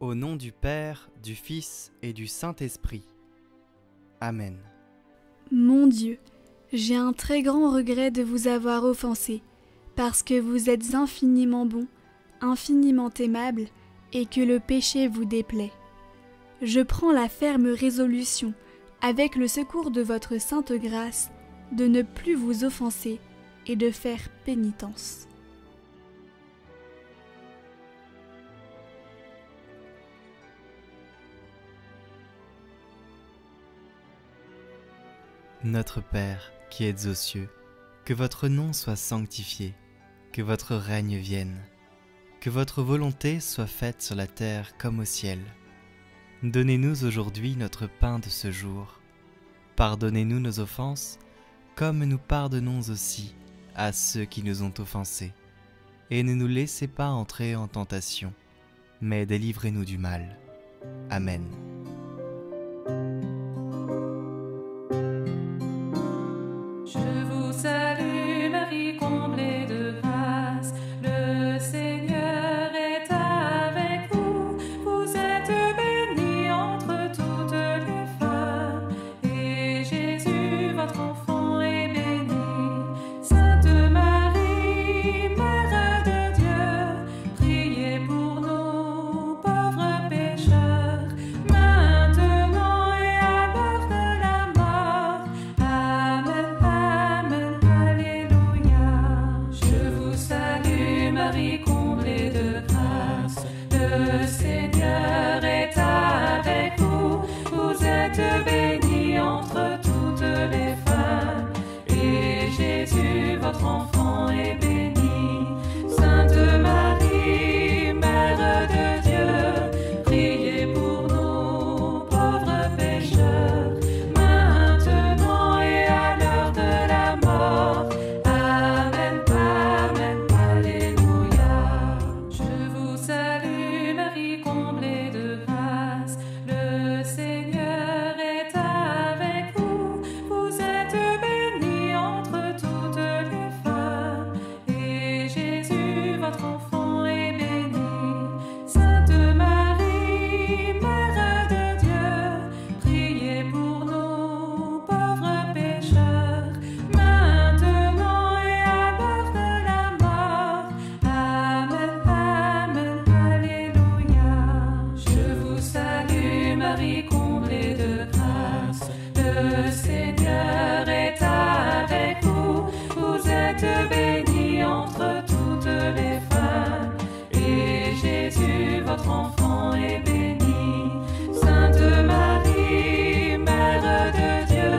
Au nom du Père, du Fils et du Saint-Esprit. Amen. Mon Dieu, j'ai un très grand regret de vous avoir offensé, parce que vous êtes infiniment bon, infiniment aimable, et que le péché vous déplaît. Je prends la ferme résolution, avec le secours de votre sainte grâce, de ne plus vous offenser et de faire pénitence. Notre Père, qui êtes aux cieux, que votre nom soit sanctifié, que votre règne vienne, que votre volonté soit faite sur la terre comme au ciel. Donnez-nous aujourd'hui notre pain de ce jour. Pardonnez-nous nos offenses, comme nous pardonnons aussi à ceux qui nous ont offensés. Et ne nous laissez pas entrer en tentation, mais délivrez-nous du mal. Amen. Je vous salue, Marie, comblée de grâce. Le Seigneur est avec vous. Vous êtes bénie entre toutes les femmes. Et Jésus, votre enfant, est béni. Sainte Marie, Mère de Dieu, priez pour nous, pauvres pécheurs, maintenant et à l'heure de la mort. Amen. Je vous salue, Marie, comblée de grâce. Le Seigneur est avec vous. Vous êtes bénie entre toutes les femmes. Et Jésus, votre enfant, est béni. Sainte Marie, Mère de Dieu, priez pour nous, pauvres pécheurs, maintenant et à l'heure de la mort. Amen, Amen, Alléluia. Je vous salue, Marie, comblée de grâce. Le Seigneur est avec vous. Vous êtes bénie entre toutes les femmes. Et Jésus, votre enfant, est béni. Sainte Marie, Mère de Dieu, priez pour nous, pauvres pécheurs, maintenant et à l'heure de la mort. Amen, Amen, Alléluia. Je vous salue, Marie, comblée de grâce. Le Seigneur est avec vous. Vous êtes bénie entre toutes les femmes. Et Jésus, votre enfant, est béni. Sainte Marie, Mère de Dieu,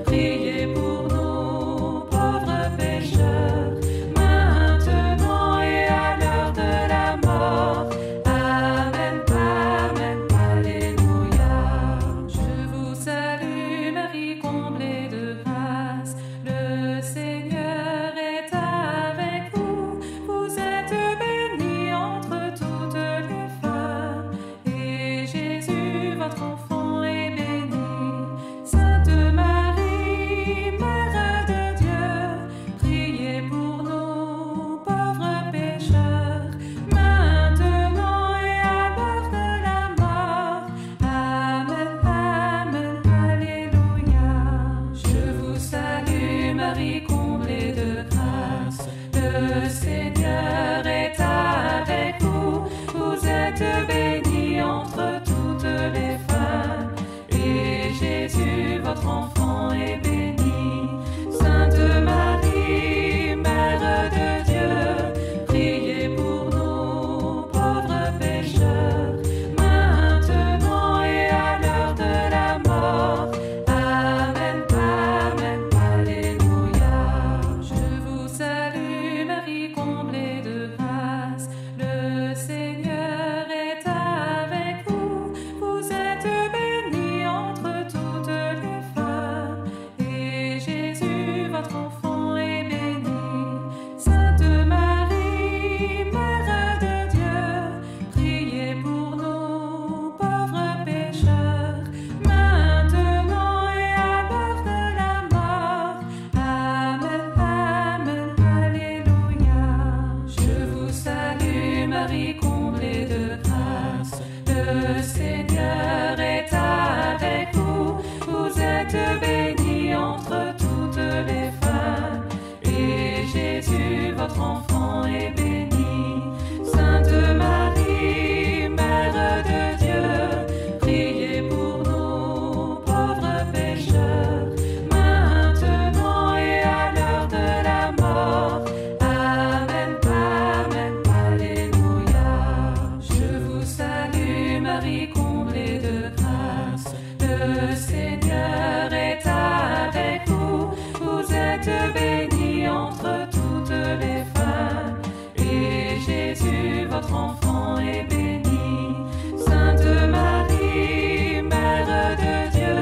priez pour nous, pauvres pécheurs, maintenant et à l'heure de la mort. Amen, Amen, Alléluia. Je vous salue, Marie, comblée de grâce. Le Seigneur est avec vous. Vous êtes bénie entre toutes les femmes. Et Jésus, votre enfant, est béni. Sainte Marie, Mère de Dieu, priez pour nous, pauvres pécheurs, maintenant et à l'heure de la mort. Amen, Amen, Alléluia. Je vous salue, Marie, comblée de grâce. Le Seigneur est avec vous. Vous êtes bénie entre toutes les femmes. Et Jésus, votre enfant, est béni. Sainte Marie, Mère de Dieu, priez pour nous, pauvres pécheurs, maintenant et à l'heure de la mort. Amen, Amen, Alléluia. Je vous salue, Marie, comblée votre enfant est béni. Sainte Marie, Mère de Dieu, priez pour nous, pauvres pécheurs, maintenant et à l'heure de la mort. Amen, Amen, Alléluia. Je vous salue, Marie, comblée de grâce. Le Seigneur est avec vous. Vous êtes bénie entre toutes les femmes, et Jésus, votre enfant, est béni. Sainte Marie, Mère de Dieu,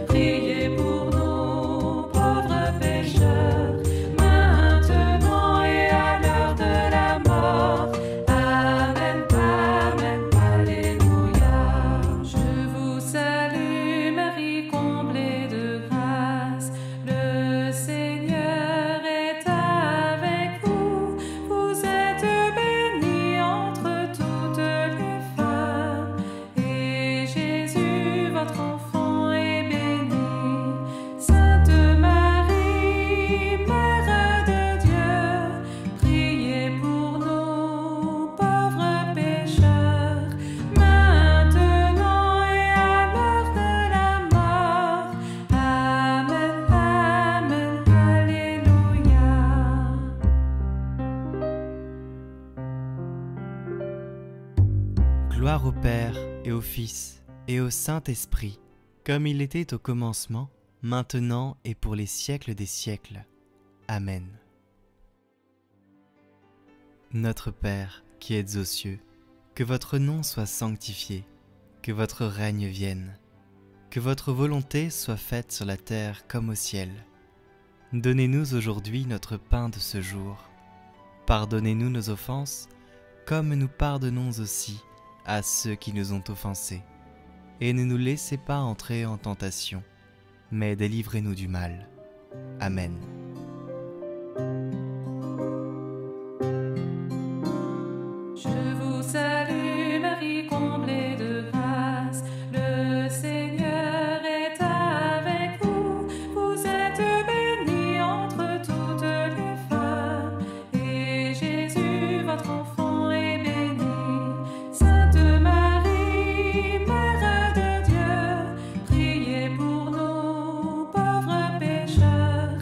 priez pour nous, pauvres pécheurs, maintenant et à l'heure de la mort. Amen, Amen, Alléluia. Je vous salue, Marie, comblée de grâce. Le Seigneur est avec vous. Vous êtes bénie entre toutes les femmes, et Jésus, votre enfant, est béni. Sainte Marie, Mère de Dieu, priez pour nous, pauvres pécheurs, maintenant et à l'heure de la mort. Amen, Amen, Alléluia. Gloire au Père et au Fils et au Saint-Esprit, comme il était au commencement, maintenant et pour les siècles des siècles. Amen. Notre Père, qui êtes aux cieux, que votre nom soit sanctifié, que votre règne vienne, que votre volonté soit faite sur la terre comme au ciel. Donnez-nous aujourd'hui notre pain de ce jour. Pardonnez-nous nos offenses, comme nous pardonnons aussi à ceux qui nous ont offensés. Et ne nous laissez pas entrer en tentation, mais délivrez-nous du mal. Amen. Je vous salue, Marie, comblée de grâce. Le Seigneur est avec vous. Vous êtes bénie entre toutes les femmes, et Jésus, votre enfant, est béni. Sainte Marie, Mère de Dieu, priez pour nous, pauvres pécheurs,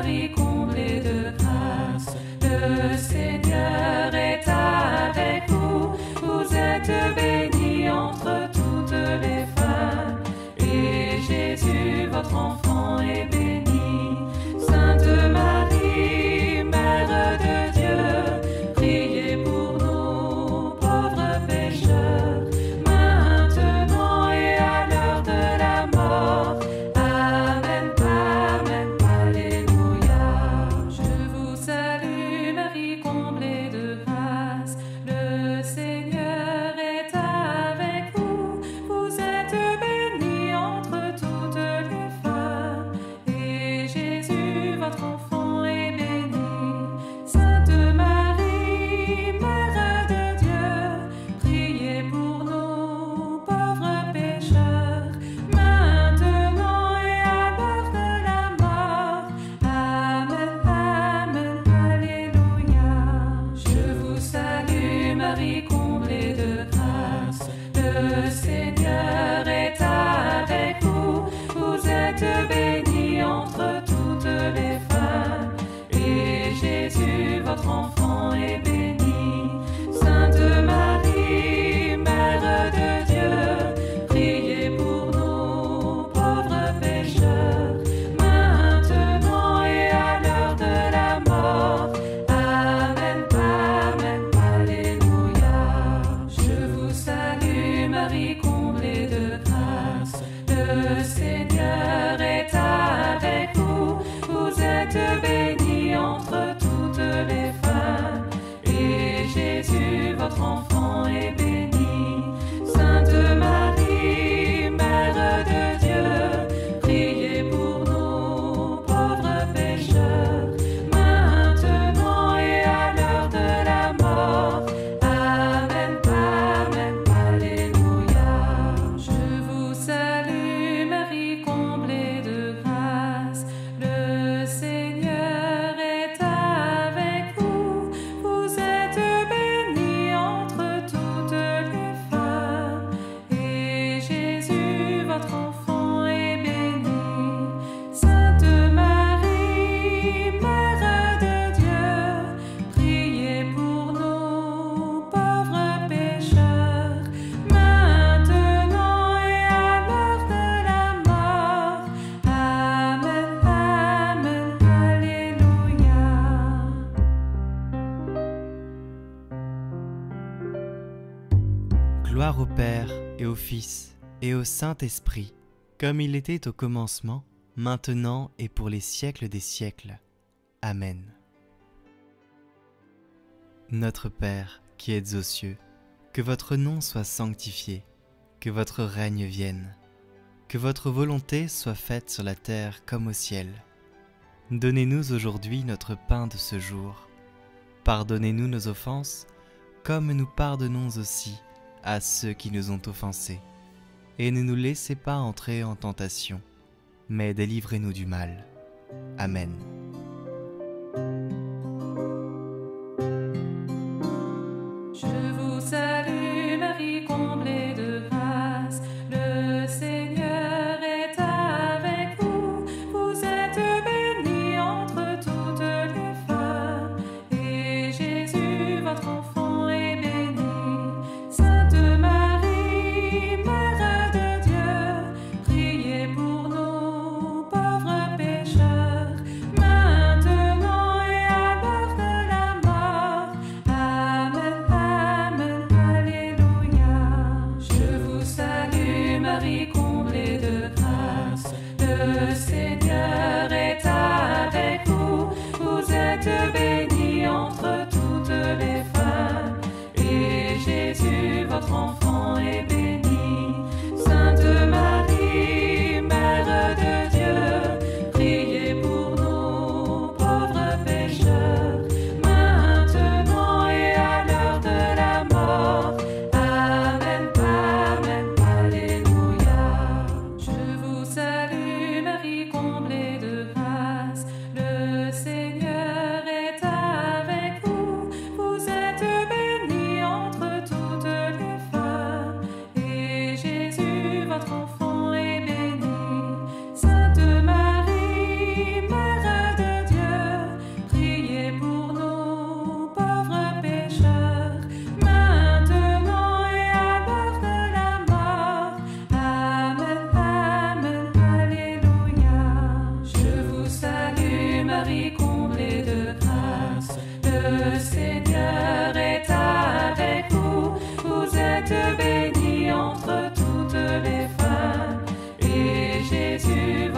Marie comblée de grâce, le Seigneur est avec vous. Vous êtes bénie entre toutes les femmes, et Jésus, votre enfant, est béni. Sainte Marie, Mère de Dieu, priez pour nous, pauvres pécheurs, maintenant et à l'heure de la mort. Amen, Amen, Alléluia. Je vous salue, Marie comblée de grâce, le Seigneur est avec vous. Vous êtes bénie entre toutes les femmes, et Jésus, votre enfant, est béni. Sainte Marie, Mère de Dieu, priez pour nous, pauvres pécheurs, maintenant et à l'heure de la mort. Amen, Amen, Alléluia. Je vous salue, Marie comblée de grâce, le Seigneur est avec vous. Vous êtes bénie entre toutes les femmes, et Jésus, votre enfant, est béni. Sainte Marie, Mère de Dieu, priez pour nous, pauvres pécheurs, maintenant et à l'heure de la mort. Amen, Amen, Alléluia. Je vous salue, Marie comblée de grâce, le Seigneur est avec vous. Vous êtes bénie entre toutes les femmes, et Jésus, votre enfant, est béni. Sainte Marie, Mère de Dieu, priez pour nous, pauvres pécheurs, maintenant et à l'heure de la mort. Amen, Amen, Alléluia. Je vous salue, Marie comblée de grâce, le Seigneur est avec vous. Vous êtes bénie entre toutes les femmes, et Jésus, votre enfant, est béni. Sainte Marie, Mère de Dieu, priez pour nous, pauvres pécheurs, maintenant et à l'heure de la mort. Amen, Amen, Alléluia. Gloire au Père et au Fils et au Saint-Esprit, comme il était au commencement, maintenant et pour les siècles des siècles. Amen. Notre Père, qui êtes aux cieux, que votre nom soit sanctifié, que votre règne vienne, que votre volonté soit faite sur la terre comme au ciel. Donnez-nous aujourd'hui notre pain de ce jour. Pardonnez-nous nos offenses, comme nous pardonnons aussi à ceux qui nous ont offensés. Et ne nous laissez pas entrer en tentation, mais délivrez-nous du mal. Amen. Je vous salue, Marie comblée de grâce, le Seigneur est avec vous. Vous êtes bénie entre toutes les femmes, et Jésus, votre enfant, est béni. Sainte Marie, Mère de Dieu, priez pour nous, pauvres pécheurs,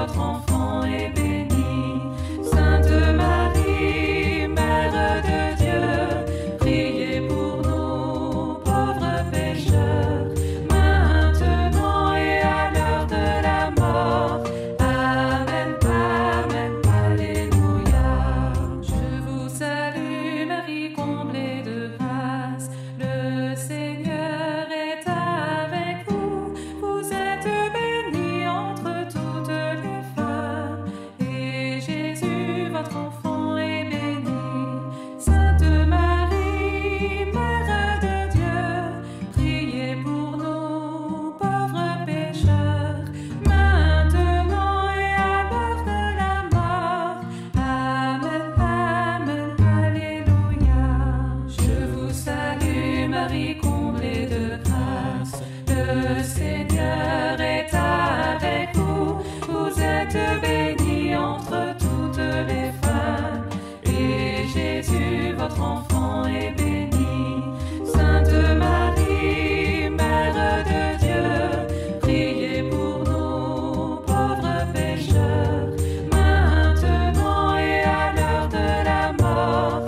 votre enfant est béni. Sainte Marie, Mère de Dieu, priez pour nous, pauvres pécheurs, maintenant et à l'heure de la mort. Amen, Amen, Alléluia. Je vous salue, Marie comblée de grâce, le Seigneur est avec vous. Vous êtes bénie entre toutes les femmes, et Jésus, votre enfant, est béni. Sainte Marie, Mère de Dieu, priez pour nous, pauvres pécheurs, maintenant et à l'heure de la mort. Amen, Amen, Alléluia. Je vous salue, Marie comblée de grâce, le Seigneur est avec vous. Vous êtes bénie entre toutes les femmes, et Jésus, votre enfant, est béni. Sainte Marie, Mère de Dieu, priez pour nous, pauvres pécheurs, maintenant et à l'heure de la mort.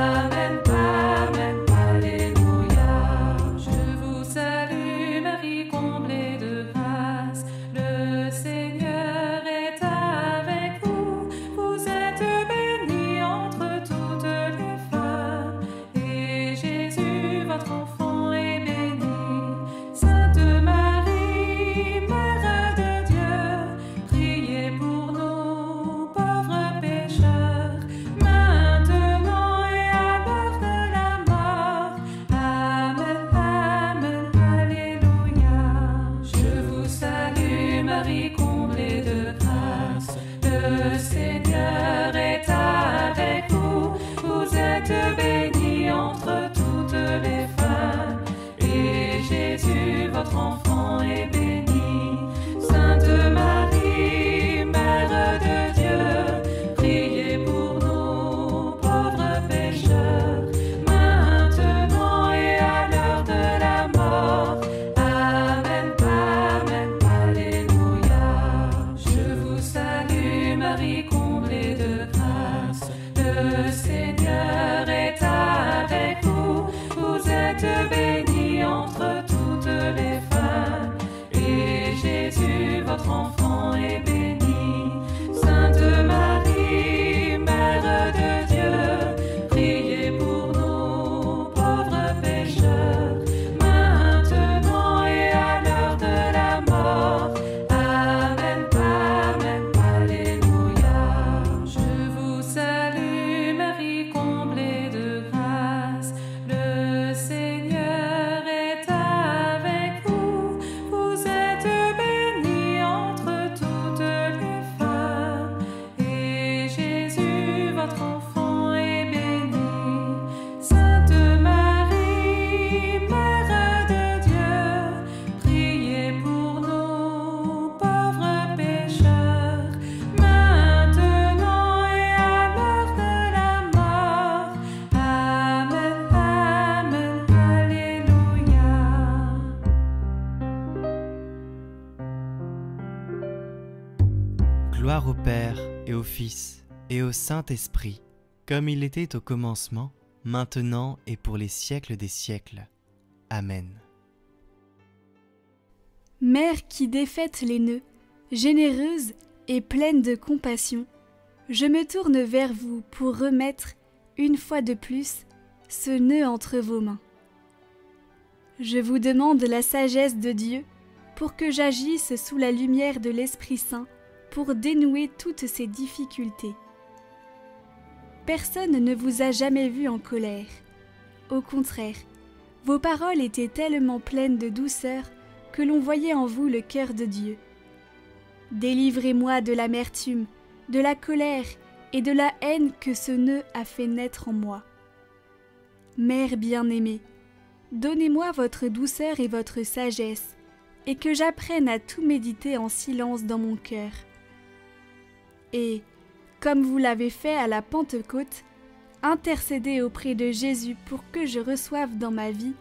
Amen, Amen, Alléluia. Je vous salue, Marie comblée de grâce, le Seigneur est avec vous. Vous êtes bénie entre toutes les femmes, et Jésus, votre enfant, est béni. Sainte Marie, Mère de Dieu, priez pour nous, pauvres pécheurs, maintenant et à l'heure de la mort. Amen, Amen, Alléluia. Je vous salue, Marie comblée de grâce, le Seigneur est avec vous. Vous êtes bénie entre toutes les femmes, et Jésus, votre enfant, est béni. Sainte Marie, Mère de Dieu, priez pour nous, pauvres pécheurs, maintenant et à l'heure de la mort. Amen, Amen, Alléluia. Je vous salue, Marie comblée de grâce, le Seigneur est avec vous. Vous êtes bénie entre toutes les femmes, et Jésus, votre enfant, est béni. Sainte Marie, Mère de Dieu, priez pour nous, pauvres pécheurs, maintenant et à l'heure de la mort. Amen, Amen, Alléluia. Je vous salue, Marie comblée de grâce, le Seigneur est avec vous. Vous êtes bénie entre toutes les femmes, et Jésus, votre enfant, est béni. Sainte Marie, Mère de Dieu, priez pour nous, pauvres pécheurs, maintenant et à l'heure de la mort. Amen, Amen, Alléluia. Gloire au Père et au Fils et au Saint-Esprit, comme il était au commencement, maintenant et pour les siècles des siècles. Amen. Mère qui défaites les nœuds, généreuse et pleine de compassion, je me tourne vers vous pour remettre, une fois de plus, ce nœud entre vos mains. Je vous demande la sagesse de Dieu pour que j'agisse sous la lumière de l'Esprit Saint pour dénouer toutes ces difficultés. Personne ne vous a jamais vu en colère. Au contraire, vos paroles étaient tellement pleines de douceur que l'on voyait en vous le cœur de Dieu. Délivrez-moi de l'amertume, de la colère et de la haine que ce nœud a fait naître en moi. Mère bien-aimée, donnez-moi votre douceur et votre sagesse, et que j'apprenne à tout méditer en silence dans mon cœur. Et, comme vous l'avez fait à la Pentecôte, intercédez auprès de Jésus pour que je reçoive dans ma vie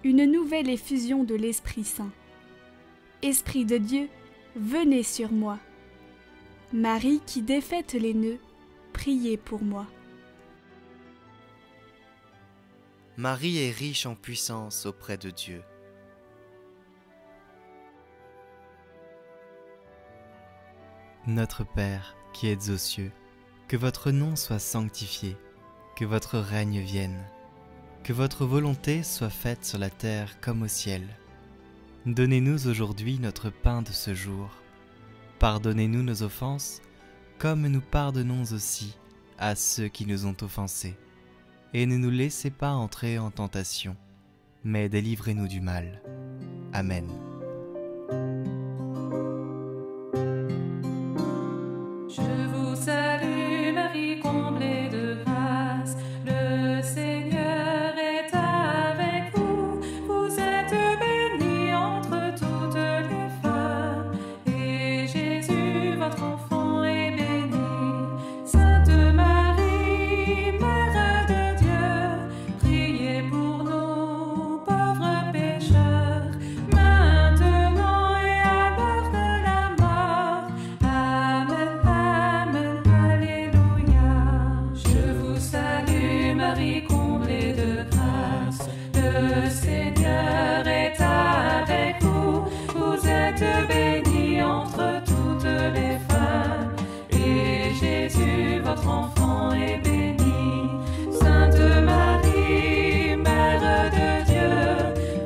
une nouvelle effusion de l'Esprit Saint. Esprit de Dieu, venez sur moi. Marie qui défaites les nœuds, priez pour moi. Marie est riche en puissance auprès de Dieu. Notre Père, qui êtes aux cieux, que votre nom soit sanctifié, que votre règne vienne, que votre volonté soit faite sur la terre comme au ciel. Donnez-nous aujourd'hui notre pain de ce jour. Pardonnez-nous nos offenses, comme nous pardonnons aussi à ceux qui nous ont offensés. Et ne nous laissez pas entrer en tentation, mais délivrez-nous du mal. Amen. Je vous salue, Marie, comblée de grâce. Le Seigneur est avec vous. Vous êtes bénie entre toutes les femmes. Et Jésus, votre enfant, est béni. Sainte Marie, Mère de Dieu, priez pour nous, pauvres pécheurs, maintenant et à l'heure de la mort. Amen, amen, alléluia. Je vous salue, Marie, comblée de grâce. Le Seigneur est avec vous. Vous êtes bénie entre toutes les femmes. Et Jésus, votre enfant, est béni. Sainte Marie, Mère de Dieu,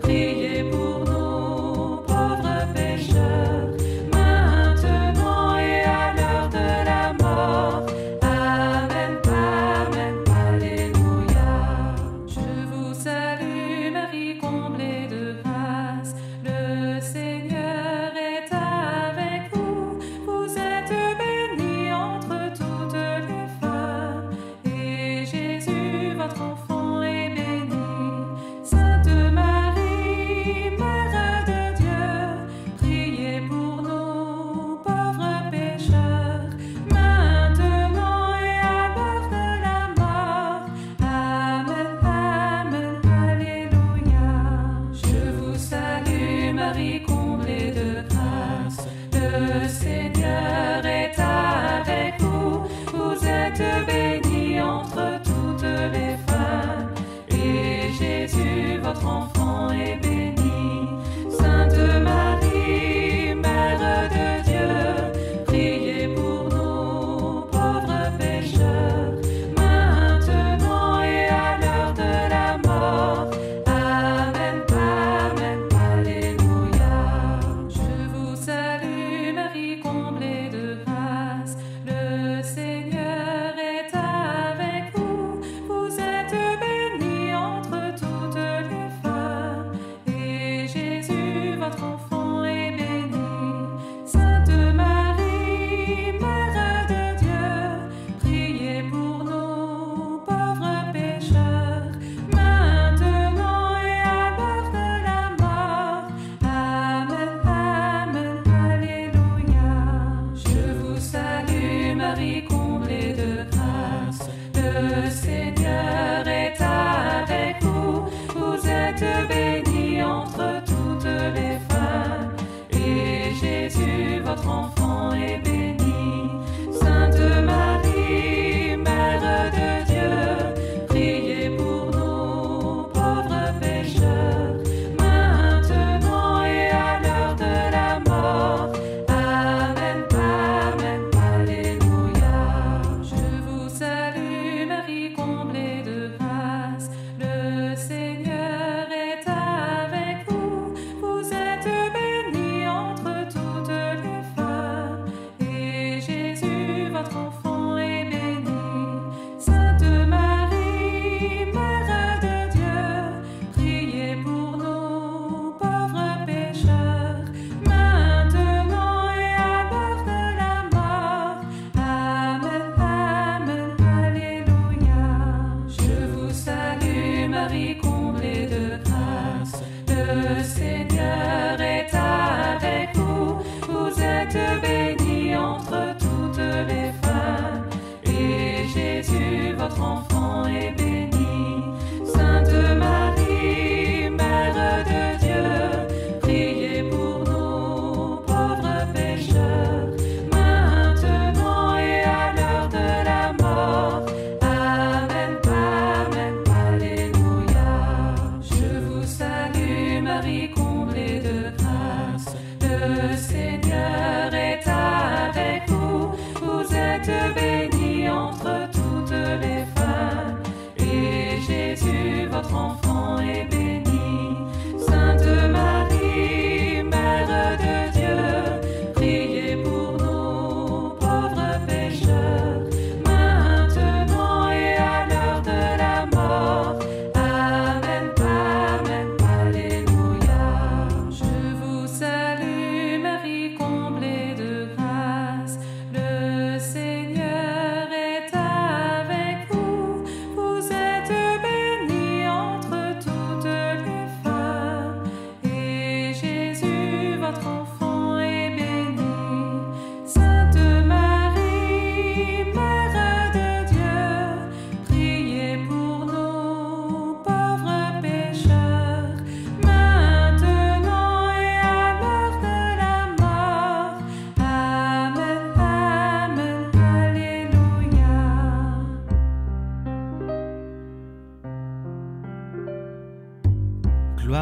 priez pour nous, pauvres pécheurs, maintenant et à l'heure de la mort. Amen, amen, alléluia. Je vous salue, Marie, comblée de grâce. Le Seigneur est avec vous. Vous êtes bénie entre toutes les femmes. Et Jésus, votre enfant, est béni. Sainte Marie, Mère de Dieu, priez pour nous, pauvres pécheurs, maintenant et à l'heure de la mort. Amen, amen, alléluia. Je vous salue, Marie, comblée de grâce. Le Seigneur est avec vous. Vous êtes bénie entre toutes les femmes. Et Jésus, votre enfant, est béni. Sainte Marie, Mère de Dieu, priez pour nous, pauvres pécheurs, maintenant et à l'heure de la mort. Amen, amen, alléluia. Je vous salue, Marie, comblée de grâce. Le Seigneur est avec vous. Vous êtes bénie entre toutes les femmes. Et Jésus, votre enfant, est béni. Sainte Marie, Mère de Dieu, priez pour nous, pauvres pécheurs, maintenant et à l'heure de la mort. Amen, amen, alléluia. Je vous salue, Marie, comblée de grâce. Le Seigneur est avec vous. Vous êtes bénie entre toutes les femmes. Et Jésus, votre enfant, est béni. Sainte Marie, Mère de Dieu, priez pour nous, pauvres pécheurs, maintenant et à l'heure de la mort. Amen, amen, alléluia. Je vous salue, Marie, comblée de grâce. Le Seigneur est avec vous. Vous êtes bénie entre toutes les femmes. Et Jésus, votre enfant, est béni. Sainte Marie, Mère de Dieu, priez pour nous, pauvres pécheurs, maintenant et à l'heure de la mort. Amen, amen, alléluia. Je vous salue, Marie, comblée de grâce. Le Seigneur est avec vous. Vous êtes bénie entre toutes les femmes.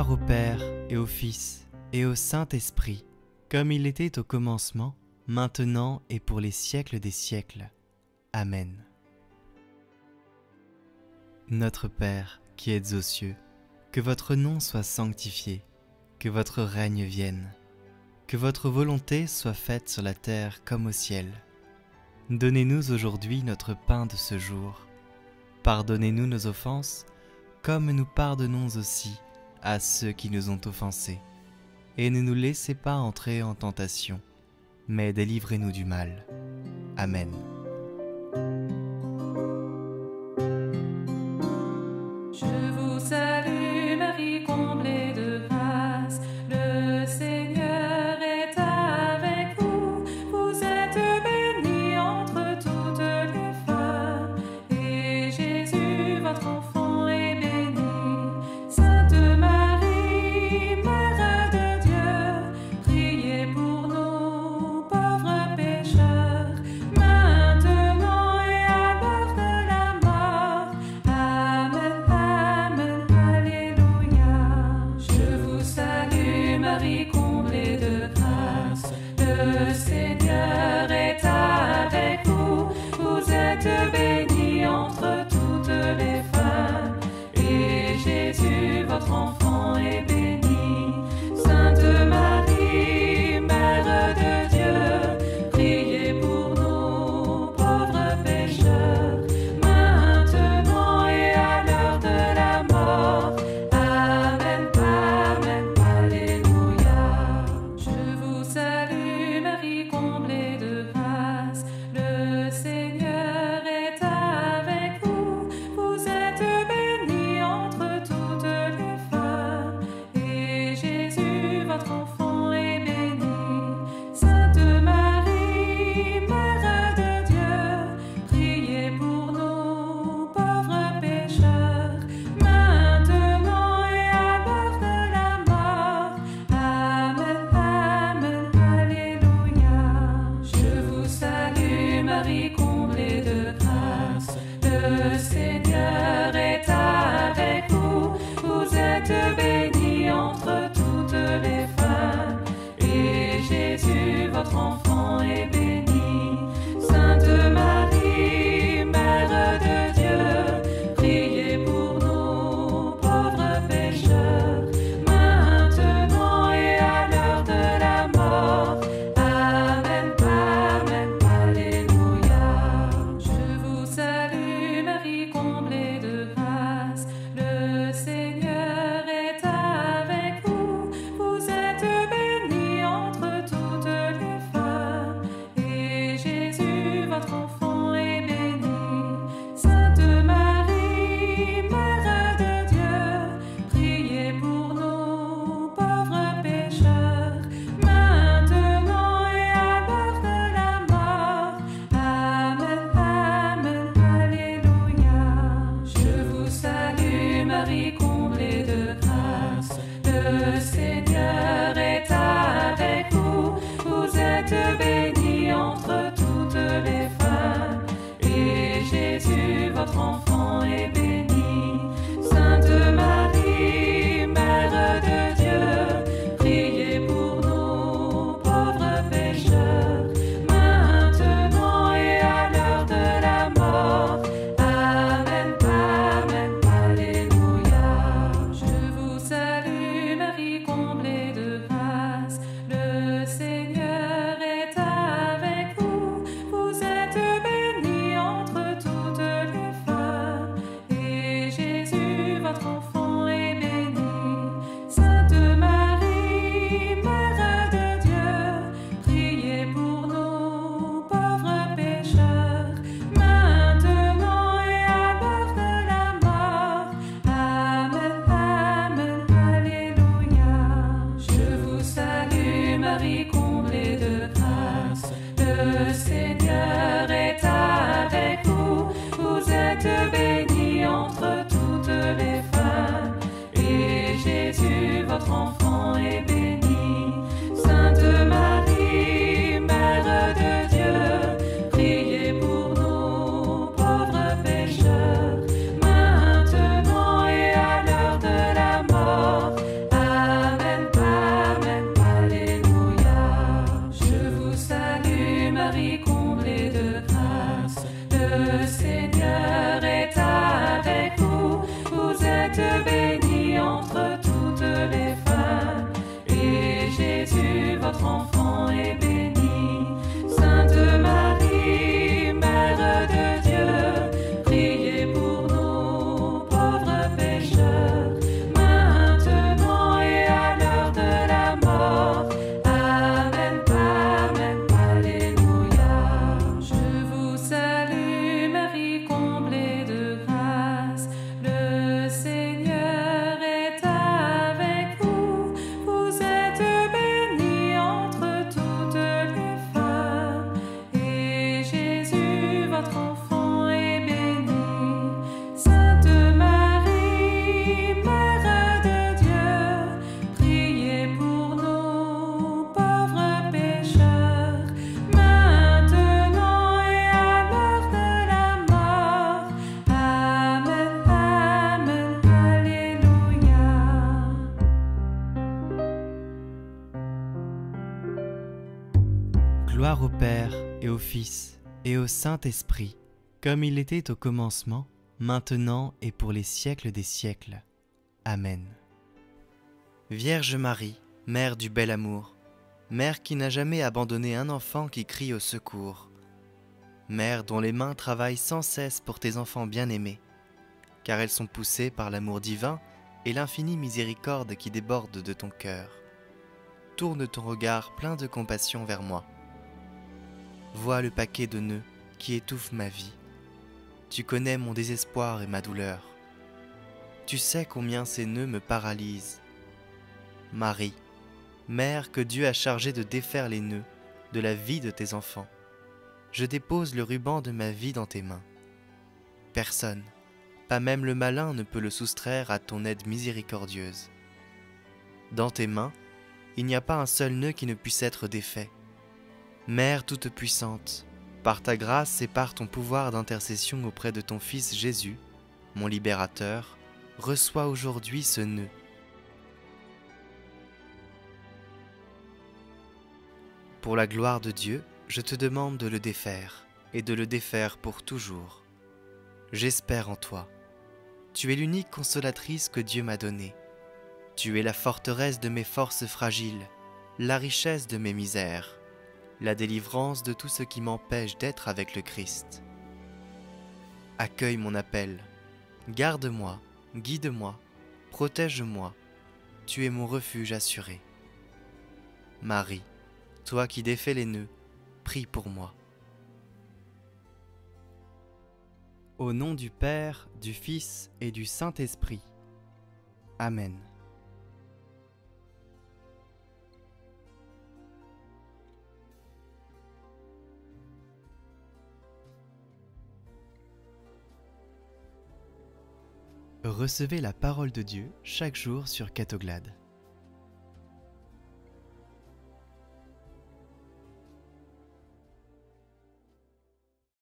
Gloire au Père et au Fils et au Saint-Esprit, comme il était au commencement, maintenant et pour les siècles des siècles. Amen. Notre Père, qui êtes aux cieux, que votre nom soit sanctifié, que votre règne vienne, que votre volonté soit faite sur la terre comme au ciel. Donnez-nous aujourd'hui notre pain de ce jour. Pardonnez-nous nos offenses, comme nous pardonnons aussi à ceux qui nous ont offensés. Et ne nous laissez pas entrer en tentation, mais délivrez-nous du mal. Amen. Je vous salue, Marie, comblée de grâce. Le Seigneur est avec vous. Vous êtes bénie entre toutes les femmes. Et Jésus, votre enfant, est béni. Sainte Marie, Mère de Dieu, priez pour nous, pauvres pécheurs, maintenant et à l'heure de la mort. Amen, amen, alléluia. Je vous salue, Marie, comblée de grâce. Le Seigneur est avec vous. Vous êtes bénie entre toutes les femmes. Et Jésus, votre enfant, est béni. Sainte Marie, Mère de Dieu, priez pour nous, pauvres pécheurs, maintenant et à l'heure de la mort. Amen, amen, alléluia. Je vous salue, Marie, comblée de grâce. Le Seigneur est avec vous. Vous êtes bénie entre toutes les femmes. Et Jésus, votre enfant, est béni. Sainte Marie, Mère de Dieu, priez pour nous, pauvres pécheurs, maintenant et à l'heure de la mort. Amen, amen, alléluia. Je vous salue, Marie, comblée de grâce. Le Seigneur est avec vous. Vous êtes bénie entre toutes les femmes. Et Jésus, votre enfant, est béni. Sainte Marie, Mère de Dieu, priez pour nous, pauvres pécheurs, maintenant et à l'heure de la mort. Amen, amen, alléluia. Je vous salue, Marie, Marie, comblée de grâce, le Seigneur est avec vous. Vous êtes bénie entre toutes les femmes, et Jésus, votre enfant, est béni. Sainte Marie, Mère de Dieu, priez pour nous, pauvres pécheurs, maintenant et à l'heure de la mort. Amen, Amen, Alléluia. Je vous salue, Marie, comblée de grâce, le Seigneur est avec vous. Vous êtes bénie entre toutes les femmes, et Jésus, votre enfant, est béni. Sainte Marie, Mère de Dieu, priez pour nous, pauvres pécheurs, maintenant et à l'heure de la mort. Amen, Amen, Alléluia. Gloire au Père et au Fils et au Saint-Esprit, comme il était au commencement, maintenant et pour les siècles des siècles. Amen. Vierge Marie, Mère du bel amour, Mère qui n'a jamais abandonné un enfant qui crie au secours, Mère dont les mains travaillent sans cesse pour tes enfants bien-aimés, car elles sont poussées par l'amour divin et l'infinie miséricorde qui déborde de ton cœur. Tourne ton regard plein de compassion vers moi. Vois le paquet de nœuds qui étouffe ma vie. Tu connais mon désespoir et ma douleur. Tu sais combien ces nœuds me paralysent. Marie, Mère que Dieu a chargée de défaire les nœuds de la vie de tes enfants, je dépose le ruban de ma vie dans tes mains. Personne, pas même le malin, ne peut le soustraire à ton aide miséricordieuse. Dans tes mains, il n'y a pas un seul nœud qui ne puisse être défait. Mère toute-puissante, par ta grâce et par ton pouvoir d'intercession auprès de ton Fils Jésus, mon libérateur, reçois aujourd'hui ce nœud. Pour la gloire de Dieu, je te demande de le défaire, et de le défaire pour toujours. J'espère en toi. Tu es l'unique consolatrice que Dieu m'a donnée. Tu es la forteresse de mes forces fragiles, la richesse de mes misères, la délivrance de tout ce qui m'empêche d'être avec le Christ. Accueille mon appel, garde-moi, guide-moi, protège-moi, tu es mon refuge assuré. Marie, toi qui défais les nœuds, prie pour moi. Au nom du Père, du Fils et du Saint-Esprit. Amen. Recevez la parole de Dieu chaque jour sur Catoglade.